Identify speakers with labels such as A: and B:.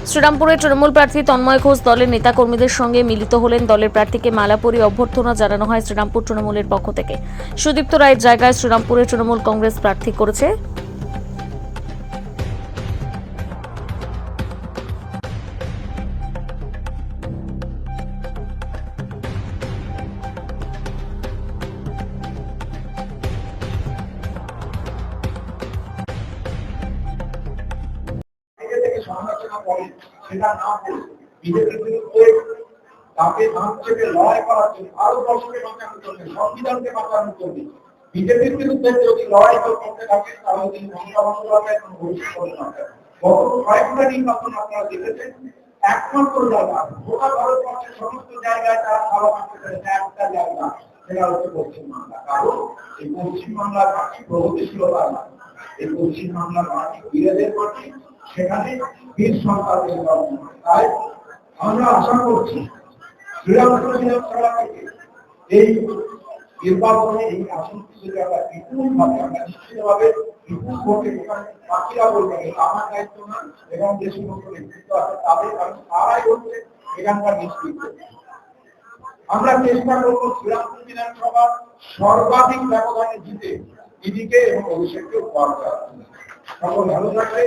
A: শ্রীরামপুরে তৃণমূল প্রার্থী তন্ময় ঘোষ দলের নেতাকর্মীদের সঙ্গে মিলিত হলেন। দলের প্রার্থীকে মালা পরিয়ে অভ্যর্থনা জানানো হয় শ্রীরামপুর তৃণমূলের পক্ষ থেকে। সুদীপ্ত রায়ের জায়গায় শ্রীরামপুরে তৃণমূল কংগ্রেস প্রার্থী করেছে।
B: সমালোচনা করে সেটা না করে বিজেপির বিরুদ্ধে তাকে ধান থেকে লড়াই করার জন্য ভারতবর্ষকে বাঁচানোর জন্য সংবিধানকে বাঁচানোর জন্য বিজেপির বিরুদ্ধে যদি লড়াই করতে থাকে তাহলে তিনি মমতা বন্দ্যোপাধ্যায় কোনো ভবিষ্যৎ করতে পারবেন। গত কয়েকটা নির্বাচন আপনারা দেখেছেন, একমাত্র জায়গা গোটা ভারতবর্ষের সমস্ত জায়গায় তারা ভালো করতে পেরেছে, একটা জায়গা সেটা হচ্ছে পশ্চিমবাংলা। কারণ এই পশ্চিমবাংলার মাটি প্রগতিশীলতা না, এই পশ্চিমবাংলার মাটি বীরেদের মাটি, সেখানে বীর সন্তানদের জন্ম হয়। তাই আমরা আশা করছি শ্রীরামপুর বিধানসভা থেকে এই নির্বাচনে এই আসনটি যদি আমরা বিপুলভাবে আমরা নিশ্চিতভাবে বিপুল ভোটে বাকিরা বলবেন এটা আমার দায়িত্ব না, এবং যে সমস্ত নেতৃত্ব আছে তাদের, কারণ তারাই হচ্ছে এখানকার নিশ্চিত। আমরা চেষ্টা করবো শ্রীরামপুর বিধানসভা সর্বাধিক ব্যবধানে জিতে দিদিকে এবং অভিষেককে উপহার দেওয়ার জন্য। সকল ভালো থাকবে।